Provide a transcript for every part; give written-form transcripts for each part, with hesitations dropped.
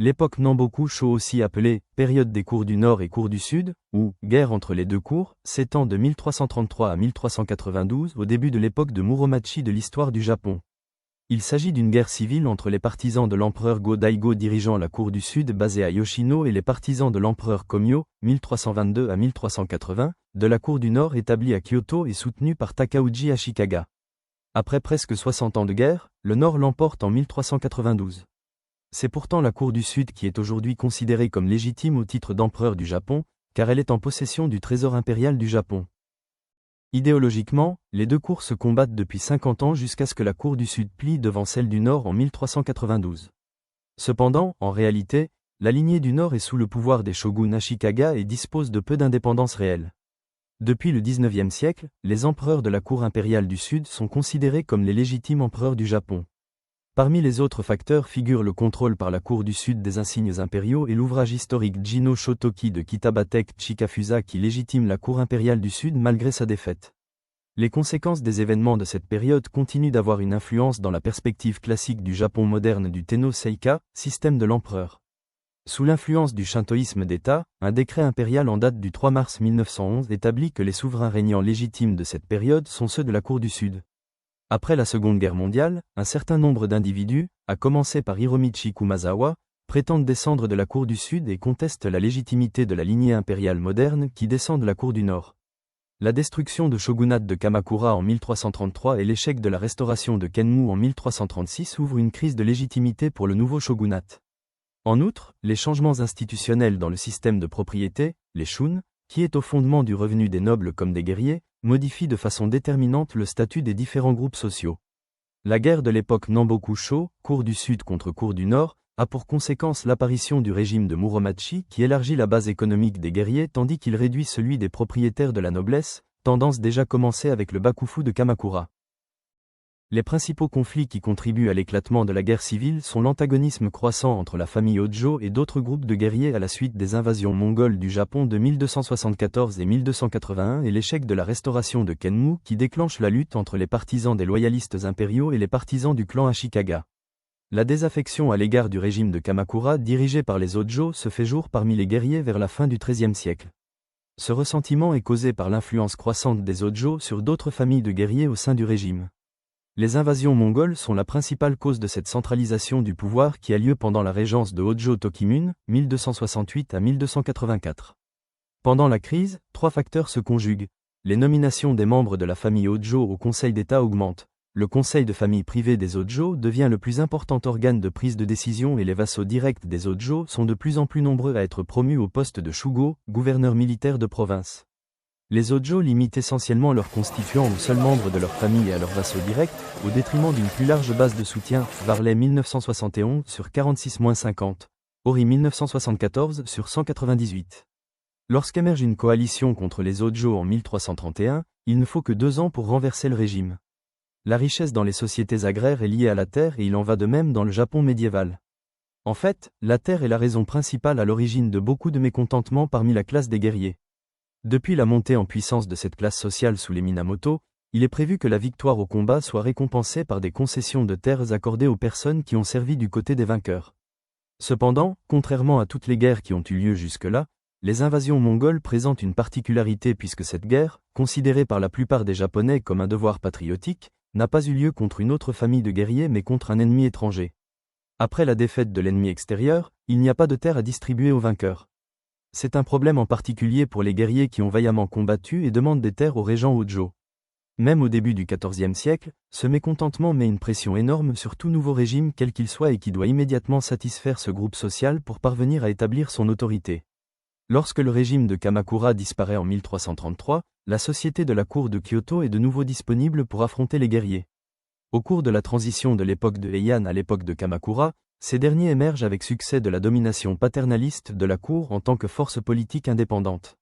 L'époque Namboku-shō, aussi appelée période des cours du Nord et cours du Sud, ou guerre entre les deux cours, s'étend de 1333 à 1392 au début de l'époque de Muromachi de l'histoire du Japon. Il s'agit d'une guerre civile entre les partisans de l'empereur Go-Daigo dirigeant la cour du Sud basée à Yoshino et les partisans de l'empereur Komyo, 1322 à 1380, de la cour du Nord établie à Kyoto et soutenue par Takauji Ashikaga. Après presque 60 ans de guerre, le Nord l'emporte en 1392. C'est pourtant la cour du Sud qui est aujourd'hui considérée comme légitime au titre d'empereur du Japon, car elle est en possession du trésor impérial du Japon. Idéologiquement, les deux cours se combattent depuis 50 ans jusqu'à ce que la cour du Sud plie devant celle du Nord en 1392. Cependant, en réalité, la lignée du Nord est sous le pouvoir des shoguns Ashikaga et dispose de peu d'indépendance réelle. Depuis le XIXe siècle, les empereurs de la cour impériale du Sud sont considérés comme les légitimes empereurs du Japon. Parmi les autres facteurs figurent le contrôle par la cour du Sud des insignes impériaux et l'ouvrage historique Jino Shotoki de Kitabatek Chikafusa qui légitime la cour impériale du Sud malgré sa défaite. Les conséquences des événements de cette période continuent d'avoir une influence dans la perspective classique du Japon moderne du Tenno Seika, système de l'empereur. Sous l'influence du shintoïsme d'État, un décret impérial en date du 3 mars 1911 établit que les souverains régnants légitimes de cette période sont ceux de la cour du Sud. Après la Seconde Guerre mondiale, un certain nombre d'individus, à commencer par Hiromichi Kumazawa, prétendent descendre de la cour du Sud et contestent la légitimité de la lignée impériale moderne qui descend de la cour du Nord. La destruction du shogunat de Kamakura en 1333 et l'échec de la restauration de Kenmu en 1336 ouvrent une crise de légitimité pour le nouveau shogunat. En outre, les changements institutionnels dans le système de propriété, les shun, qui est au fondement du revenu des nobles comme des guerriers, modifient de façon déterminante le statut des différents groupes sociaux. La guerre de l'époque Namboku-shō, cour du Sud contre cour du Nord, a pour conséquence l'apparition du régime de Muromachi qui élargit la base économique des guerriers tandis qu'il réduit celui des propriétaires de la noblesse, tendance déjà commencée avec le Bakufu de Kamakura. Les principaux conflits qui contribuent à l'éclatement de la guerre civile sont l'antagonisme croissant entre la famille Hojo et d'autres groupes de guerriers à la suite des invasions mongoles du Japon de 1274 et 1281 et l'échec de la restauration de Kenmu qui déclenche la lutte entre les partisans des loyalistes impériaux et les partisans du clan Ashikaga. La désaffection à l'égard du régime de Kamakura dirigé par les Hojo se fait jour parmi les guerriers vers la fin du XIIIe siècle. Ce ressentiment est causé par l'influence croissante des Hojo sur d'autres familles de guerriers au sein du régime. Les invasions mongoles sont la principale cause de cette centralisation du pouvoir qui a lieu pendant la régence de Hojo Tokimun, 1268 à 1284. Pendant la crise, trois facteurs se conjuguent. Les nominations des membres de la famille Hojo au Conseil d'État augmentent. Le conseil de famille privé des Hojo devient le plus important organe de prise de décision et les vassaux directs des Hojo sont de plus en plus nombreux à être promus au poste de Shugo, gouverneur militaire de province. Les Hojo limitent essentiellement leurs constituants aux seuls membres de leur famille et à leurs vassaux directs, au détriment d'une plus large base de soutien, Varley 1971 sur 46-50, Ori 1974 sur 198. Lorsqu'émerge une coalition contre les Hojo en 1331, il ne faut que 2 ans pour renverser le régime. La richesse dans les sociétés agraires est liée à la terre et il en va de même dans le Japon médiéval. En fait, la terre est la raison principale à l'origine de beaucoup de mécontentements parmi la classe des guerriers. Depuis la montée en puissance de cette classe sociale sous les Minamoto, il est prévu que la victoire au combat soit récompensée par des concessions de terres accordées aux personnes qui ont servi du côté des vainqueurs. Cependant, contrairement à toutes les guerres qui ont eu lieu jusque-là, les invasions mongoles présentent une particularité puisque cette guerre, considérée par la plupart des Japonais comme un devoir patriotique, n'a pas eu lieu contre une autre famille de guerriers mais contre un ennemi étranger. Après la défaite de l'ennemi extérieur, il n'y a pas de terre à distribuer aux vainqueurs. C'est un problème en particulier pour les guerriers qui ont vaillamment combattu et demandent des terres aux régents Hojo. Même au début du XIVe siècle, ce mécontentement met une pression énorme sur tout nouveau régime quel qu'il soit et qui doit immédiatement satisfaire ce groupe social pour parvenir à établir son autorité. Lorsque le régime de Kamakura disparaît en 1333, la société de la cour de Kyoto est de nouveau disponible pour affronter les guerriers. Au cours de la transition de l'époque de Heian à l'époque de Kamakura, ces derniers émergent avec succès de la domination paternaliste de la cour en tant que force politique indépendante.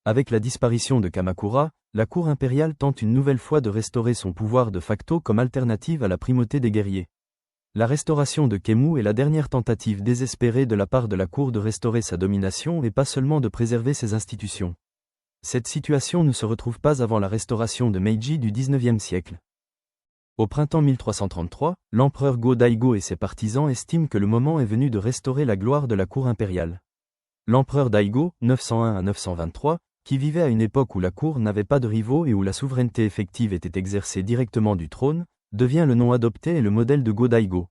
Avec la disparition de Kamakura, la cour impériale tente une nouvelle fois de restaurer son pouvoir de facto comme alternative à la primauté des guerriers. La restauration de Kemu est la dernière tentative désespérée de la part de la cour de restaurer sa domination et pas seulement de préserver ses institutions. Cette situation ne se retrouve pas avant la restauration de Meiji du XIXe siècle. Au printemps 1333, l'empereur Go-Daigo et ses partisans estiment que le moment est venu de restaurer la gloire de la cour impériale. L'empereur Daigo, 901 à 923, qui vivait à une époque où la cour n'avait pas de rivaux et où la souveraineté effective était exercée directement du trône, devient le nom adopté et le modèle de Go-Daigo.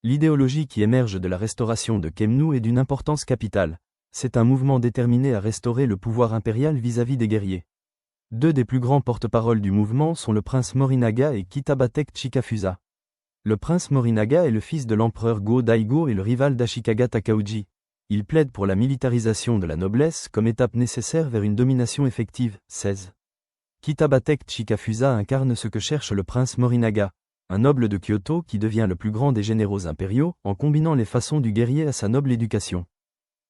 L'idéologie qui émerge de la restauration de Kemmu est d'une importance capitale. C'est un mouvement déterminé à restaurer le pouvoir impérial vis-à-vis des guerriers. Deux des plus grands porte-parole du mouvement sont le prince Morinaga et Kitabatek Chikafusa. Le prince Morinaga est le fils de l'empereur Go-Daigo et le rival d'Ashikaga Takauji. Il plaide pour la militarisation de la noblesse comme étape nécessaire vers une domination effective. 16. Kitabatek Chikafusa incarne ce que cherche le prince Morinaga, un noble de Kyoto qui devient le plus grand des généraux impériaux en combinant les façons du guerrier à sa noble éducation.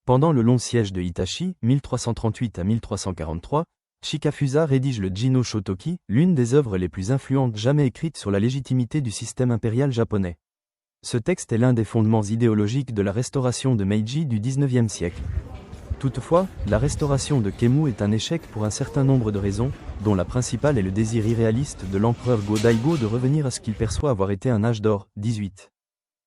Pendant le long siège de Hitachi, 1338 à 1343, Chikafusa rédige le Jino Shotoki, l'une des œuvres les plus influentes jamais écrites sur la légitimité du système impérial japonais. Ce texte est l'un des fondements idéologiques de la restauration de Meiji du XIXe siècle. Toutefois, la restauration de Kemmu est un échec pour un certain nombre de raisons, dont la principale est le désir irréaliste de l'empereur Go-Daigo de revenir à ce qu'il perçoit avoir été un âge d'or. 18.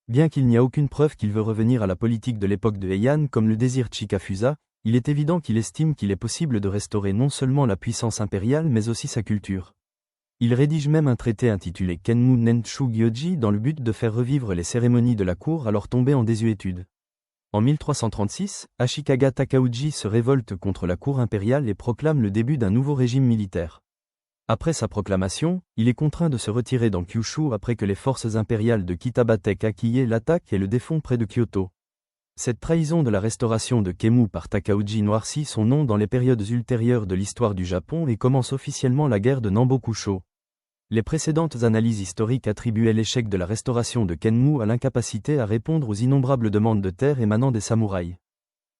Bien qu'il n'y a aucune preuve qu'il veut revenir à la politique de l'époque de Heian comme le désire Chikafusa, il est évident qu'il estime qu'il est possible de restaurer non seulement la puissance impériale mais aussi sa culture. Il rédige même un traité intitulé Kenmu Nenshu Gyoji dans le but de faire revivre les cérémonies de la cour alors tombées en désuétude. En 1336, Ashikaga Takauji se révolte contre la cour impériale et proclame le début d'un nouveau régime militaire. Après sa proclamation, il est contraint de se retirer dans Kyushu après que les forces impériales de Kitabatek Akiye l'attaquent et le défont près de Kyoto. Cette trahison de la restauration de Kemmu par Takauji noircit son nom dans les périodes ultérieures de l'histoire du Japon et commence officiellement la guerre de Nambokusho. Les précédentes analyses historiques attribuaient l'échec de la restauration de Kemmu à l'incapacité à répondre aux innombrables demandes de terre émanant des samouraïs.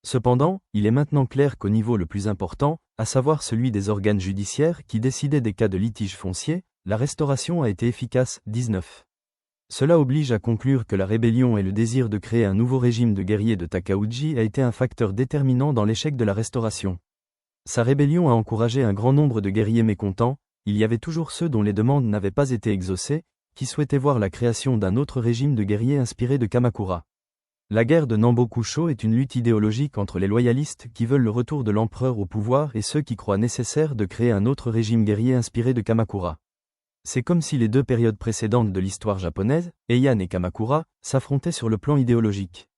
Cependant, il est maintenant clair qu'au niveau le plus important, à savoir celui des organes judiciaires qui décidaient des cas de litige foncier, la restauration a été efficace. 19. Cela oblige à conclure que la rébellion et le désir de créer un nouveau régime de guerriers de Takauji a été un facteur déterminant dans l'échec de la restauration. Sa rébellion a encouragé un grand nombre de guerriers mécontents, il y avait toujours ceux dont les demandes n'avaient pas été exaucées, qui souhaitaient voir la création d'un autre régime de guerriers inspiré de Kamakura. La guerre de Nambokusho est une lutte idéologique entre les loyalistes qui veulent le retour de l'empereur au pouvoir et ceux qui croient nécessaire de créer un autre régime guerrier inspiré de Kamakura. C'est comme si les deux périodes précédentes de l'histoire japonaise, Heian et Kamakura, s'affrontaient sur le plan idéologique.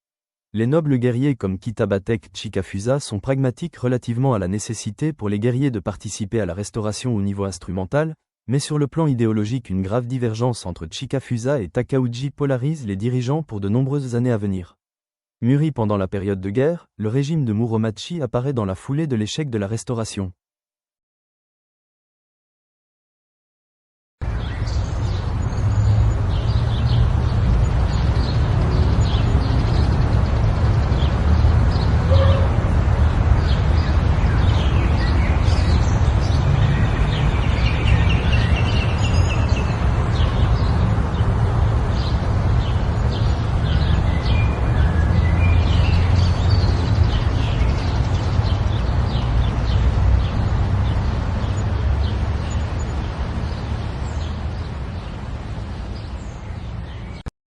Les nobles guerriers comme Kitabatek Chikafusa sont pragmatiques relativement à la nécessité pour les guerriers de participer à la restauration au niveau instrumental, mais sur le plan idéologique une grave divergence entre Chikafusa et Takauji polarise les dirigeants pour de nombreuses années à venir. Mûri pendant la période de guerre, le régime de Muromachi apparaît dans la foulée de l'échec de la restauration.